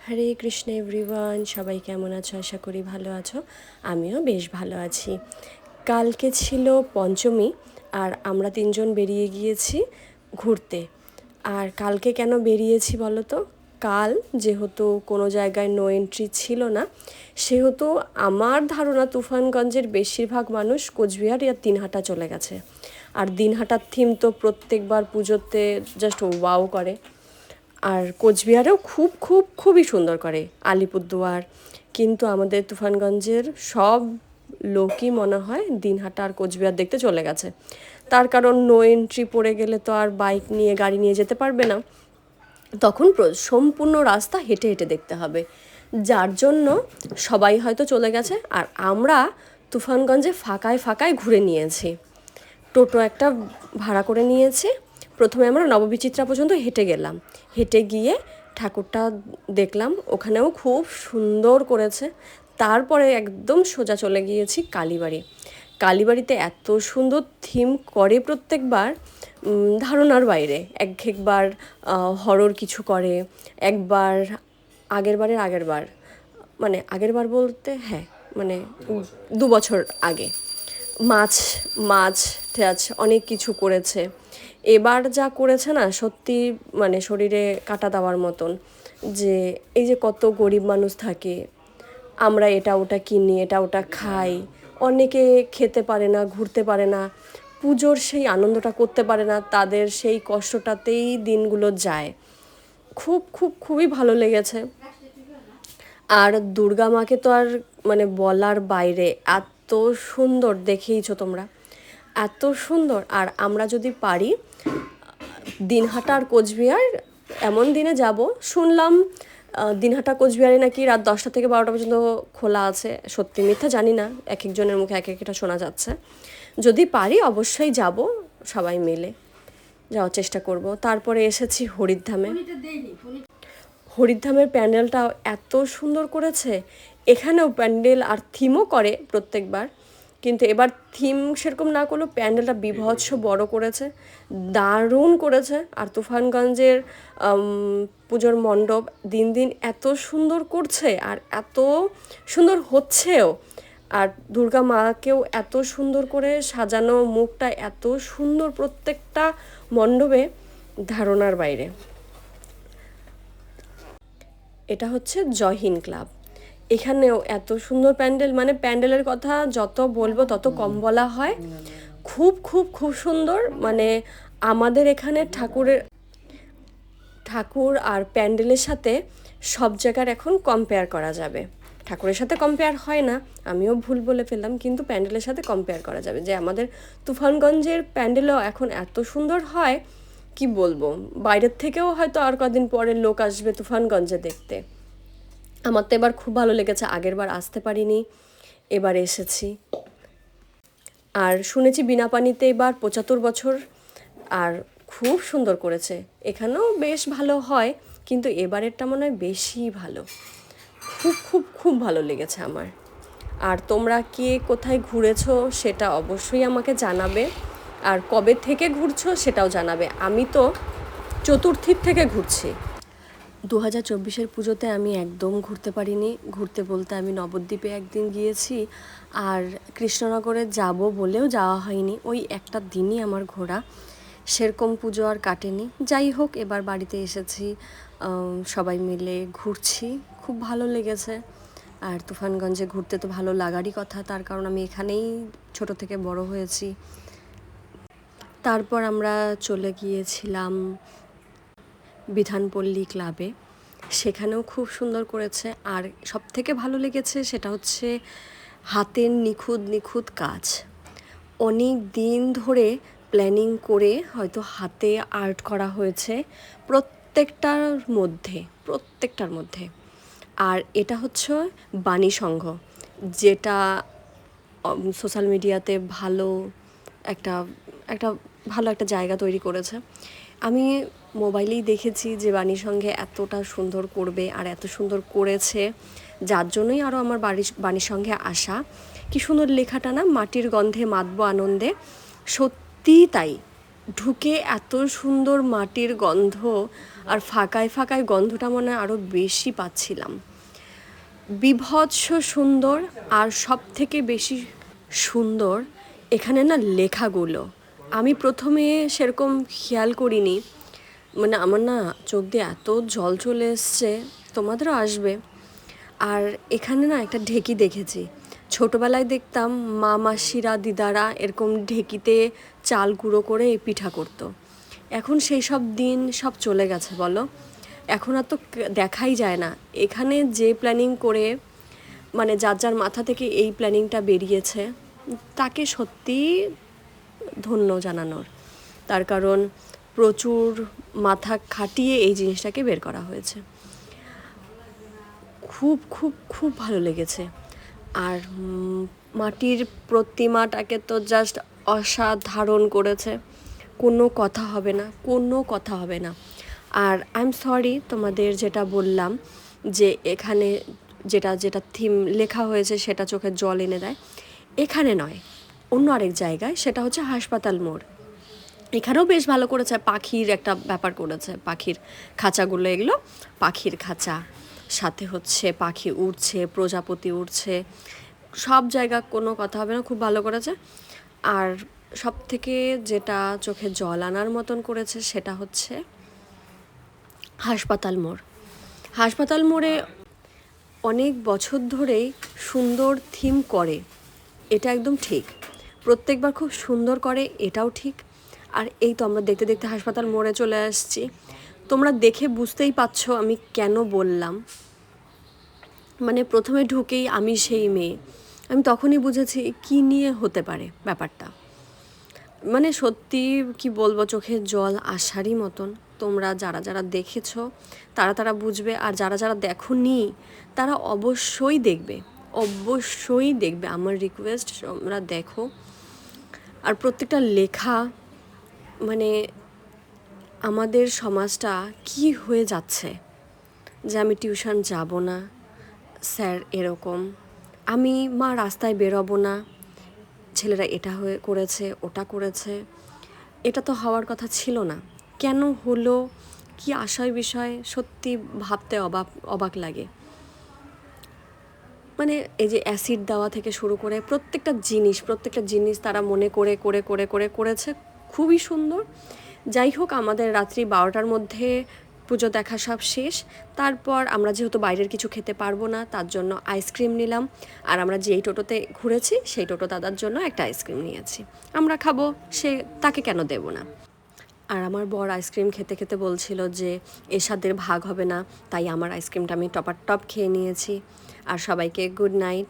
হরে Krishna everyone, সবাই কেমন আছো? আশা করি ভালো আছো। আমিও বেশ ভালো আছি। কালকে ছিল পঞ্চমী আর আমরা তিনজন বেরিয়ে গিয়েছি ঘুরতে। আর কালকে কেন বেরিয়েছি বলো তো? কাল যেহেতু কোনো জায়গায় নো এন্ট্রি ছিল না, সেহেতু আমার ধারণা তুফানগঞ্জের বেশিরভাগ মানুষ কোচবিহার ইয়া দিনহাটা চলে গেছে। আর দিনহাটার থিম তো প্রত্যেকবার পুজোতে জাস্ট ওয়াও করে। আর কোচবিহারেও খুবই সুন্দর করে, আলিপুরদুয়ার। কিন্তু আমাদের তুফানগঞ্জের সব লোকই মনে হয় দিনহাটা আর কোচবিহার দেখতে চলে গেছে। তার কারণ নো এন্ট্রি পড়ে গেলে তো আর বাইক নিয়ে গাড়ি নিয়ে যেতে পারবে না, তখন সম্পূর্ণ রাস্তা হেঁটে হেঁটে দেখতে হবে। যার জন্য সবাই হয়তো চলে গেছে আর আমরা তুফানগঞ্জে ফাঁকায় ফাঁকায় ঘুরে নিয়েছি। টোটো একটা ভাড়া করে নিয়েছি। প্রথমে আমরা নববিচিত্রা পর্যন্ত হেঁটে গেলাম। হেঁটে গিয়ে ঠাকুরটা দেখলাম, ওখানেও খুব সুন্দর করেছে। তারপরে একদম সোজা চলে গিয়েছি কালীবাড়ি। কালীবাড়িতে এত সুন্দর থিম করে প্রত্যেকবার, ধারণার বাইরে। একবার হরর কিছু করে, একবার আগের বার মানে আগের বার বলতে হ্যাঁ, মানে 2 বছর আগে মাছ মাছ টাছ অনেক কিছু করেছে। এবার যা করেছে না, সত্যি মানে শরীরে কাঁটা দেওয়ার মতন। যে এই যে কত গরিব মানুষ থাকে, আমরা এটা ওটা কিনি, এটা ওটা খাই, অনেকে খেতে পারে না, ঘুরতে পারে না, পুজোর সেই আনন্দটা করতে পারে না, তাদের সেই কষ্টটাতেই দিনগুলো যায়। খুবই ভালো লেগেছে। আর দুর্গা মাকে তো আর মানে বলার বাইরে, এত সুন্দর, দেখেইছো তোমরা, এত সুন্দর। আর আমরা যদি পারি দিনহাটা আর কোচবিহার এমন দিনে যাব, শুনলাম দিনহাটা কোচবিহারে নাকি রাত 10টা থেকে 12টা পর্যন্ত খোলা আছে। সত্যি মিথ্যা জানি না, এক একজনের মুখে এক একটা শোনা যাচ্ছে। যদি পারি অবশ্যই যাব, সবাই মিলে যাওয়ার চেষ্টা করব। তারপরে এসেছি হরিদ্ধামে। হরিদ্ধামের প্যান্ডেলটা এত সুন্দর করেছে। এখানেও প্যান্ডেল আর থিমও করে প্রত্যেকবার, কিন্তু এবার থিম সেরকম না করলেও প্যান্ডেলটা বীভৎস বড় করেছে, দারুণ করেছে। আর তুফানগঞ্জের পুজোর মণ্ডপ দিন দিন এত সুন্দর করছে আর এত সুন্দর হচ্ছেও। আর দুর্গা মাকেও এত সুন্দর করে সাজানো, মুখটা এত সুন্দর প্রত্যেকটা মণ্ডপে, ধারণার বাইরে। এটা হচ্ছে জয়হিন্দ ক্লাব। এখানেও এত সুন্দর প্যান্ডেল, মানে প্যান্ডেলের কথা যত বলবো তত কম বলা হয়। খুব সুন্দর। মানে আমাদের এখানে ঠাকুর আর প্যান্ডেলের সাথে সব জায়গার এখন কম্পেয়ার করা যাবে। ঠাকুরের সাথে কম্পেয়ার হয় না, আমিও ভুল বলে ফেললাম, কিন্তু প্যান্ডেলের সাথে কম্পেয়ার করা যাবে। যে আমাদের তুফানগঞ্জের প্যান্ডেলও এখন এত সুন্দর হয়, কি বলবো। বাইরের থেকেও হয়তো আর কদিন পরে লোক আসবে তুফানগঞ্জে দেখতে। আমার তো এবার খুব ভালো লেগেছে, আগের বার আসতে পারিনি, এবার এসেছি। আর শুনেছি বিনাপানিতে এবার 75 বছর, আর খুব সুন্দর করেছে। এখানেও বেশ ভালো হয়, কিন্তু এবারেরটা মনে হয় বেশি ভালো। খুব ভালো লেগেছে আমার। আর তোমরা কে কোথায় ঘুরেছো সেটা অবশ্যই আমাকে জানাবে, আর কবে থেকে ঘুরছো সেটাও জানাবে। আমি তো চতুর্থীর থেকে ঘুরছি। 2024-এর পুজোতে আমি একদম ঘুরতে পারিনি। ঘুরতে বলতে আমি নবদ্বীপে একদিন গিয়েছি, আর কৃষ্ণনগরে যাব বলেও যাওয়া হয়নি। ওই একটা দিনই আমার ঘোরা, সেরকম পুজো আর কাটেনি। যাই হোক, এবার বাড়িতে এসেছি, সবাই মিলে ঘুরছি, খুব ভালো লেগেছে। আর তুফানগঞ্জে ঘুরতে তো ভালো লাগারই কথা, তার কারণ আমি এখানেই ছোট থেকে বড় হয়েছি। তারপর আমরা চলে গিয়েছিলাম বিধানপল্লী ক্লাবে, সেখানেও খুব সুন্দর করেছে। আর সব থেকে ভালো লেগেছে সেটা হচ্ছে হাতের নিখুঁত কাজ। অনেক দিন ধরে প্ল্যানিং করে হয়তো হাতে আর্ট করা হয়েছে প্রত্যেকটার মধ্যে। আর এটা হচ্ছে বাণী সংঘ, যেটা সোশ্যাল মিডিয়াতে ভালো একটা একটা ভালো একটা জায়গা তৈরি করেছে। আমি মোবাইলেই দেখেছি যে বাণী সঙ্গে এতটা সুন্দর করবে আর এত সুন্দর করেছে, যার জন্যই আরও আমার বাণীর সঙ্গে আসা। কি সুন্দর লেখাটা না, মাটির গন্ধে মাতবো আনন্দে। সত্যিই তাই, ঢুকে এত সুন্দর মাটির গন্ধ, আর ফাঁকায় ফাঁকায় গন্ধটা মনে হয় আরও বেশি পাচ্ছিলাম। বিভৎস সুন্দর। আর সব থেকে বেশি সুন্দর এখানে না লেখাগুলো, আমি প্রথমে সেরকম খেয়াল করিনি, মানে আমার না চোখ দিয়ে এত জল চলে এসছে, তোমাদেরও আসবে। আর এখানে না একটা ঢেকি দেখেছি, ছোটোবেলায় দেখতাম মা মাসিরা দিদারা এরকম ঢেকিতে চাল গুঁড়ো করে পিঠা করতো। এখন সেই সব দিন সব চলে গেছে বলো, এখন আর তো দেখাই যায় না। এখানে যে প্ল্যানিং করে, মানে যার যার মাথা থেকে এই প্ল্যানিংটা বেরিয়েছে, তাকে সত্যিই ধন্য জানানোর। তার কারণ প্রচুর মাথা খাটিয়ে এই জিনিসটাকে বের করা হয়েছে। খুব খুব খুব ভালো লেগেছে। আর মাটির প্রতিমাটাকে তো জাস্ট অসাধারণ করেছে, কোনো কথা হবে না, কোনো কথা হবে না। আর আই এম সরি, তোমাদের যেটা বললাম যে এখানে যেটা যেটা থিম লেখা হয়েছে সেটা চোখে জল এনে দেয়, এখানে নয়, অন্য আরেক জায়গায়, সেটা হচ্ছে হাসপাতাল মোড়। এখানেও বেশ ভালো করেছে, পাখির একটা ব্যাপার করেছে, পাখির খাঁচাগুলো, এগুলো পাখির খাঁচা, সাথে হচ্ছে পাখি উড়ছে, প্রজাপতি উড়ছে, সব জায়গা, কোনো কথা হবে না, খুব ভালো করেছে। আর সব থেকে যেটা চোখে জল আনার মতন করেছে সেটা হচ্ছে হাসপাতাল মোড়। হাসপাতাল মোড়ে অনেক বছর ধরেই সুন্দর থিম করে, এটা একদম ঠিক, প্রত্যেকবার খুব সুন্দর করে, এটাও ঠিক। আর এই তো আমরা দেখতে দেখতে হাসপাতাল মোড়ে চলে আসছি। তোমরা দেখে বুঝতেই পারছো আমি কেন বললাম, মানে প্রথমে ঢুকেই আমি সেই মেয়ে, আমি তখনই বুঝেছি কি নিয়ে হতে পারে ব্যাপারটা। মানে সত্যি কি বলবো, চোখে জল আসারই মতন। তোমরা যারা যারা দেখেছো তারা তারা বুঝবে, আর যারা যারা দেখোনি তারা অবশ্যই দেখবে, অবশ্যই দেখবে। আমার রিকোয়েস্ট, তোমরা দেখো। আর প্রত্যেকটা লেখা, মানে আমাদের সমাজটা কি হয়ে যাচ্ছে, যে আমি টিউশন যাব না, স্যার এরকম, আমি মা রাস্তায় বেরোবো না, ছেলেরা এটা হয়ে করেছে, ওটা করেছে, এটা তো হওয়ার কথা ছিল না, কেন হলো, কি আশয় বিষয়, সত্যি ভাবতে অবাক লাগে। মানে এই যে অ্যাসিড দেওয়া থেকে শুরু করে প্রত্যেকটা জিনিস তারা মনে করে করে করে করে করেছে, খুবই সুন্দর। যাই হোক, আমাদের রাত্রি 12টার মধ্যে পুজো দেখা সব শেষ। তারপর আমরা যেহেতু বাইরের কিছু খেতে পারবো না, তার জন্য আইসক্রিম নিলাম। আর আমরা যেই টোটোতে ঘুরেছি সেই টোটো দাদার জন্য একটা আইসক্রিম নিয়েছি, আমরা খাবো, তাকে কেন দেবো না। আর আমার বর আইসক্রিম খেতে খেতে বলছিল যে এরশাদের ভাগ হবে না, তাই আমার আইসক্রিমটা আমি টপার টপ খেয়ে নিয়েছি। আর সবাইকে গুড নাইট।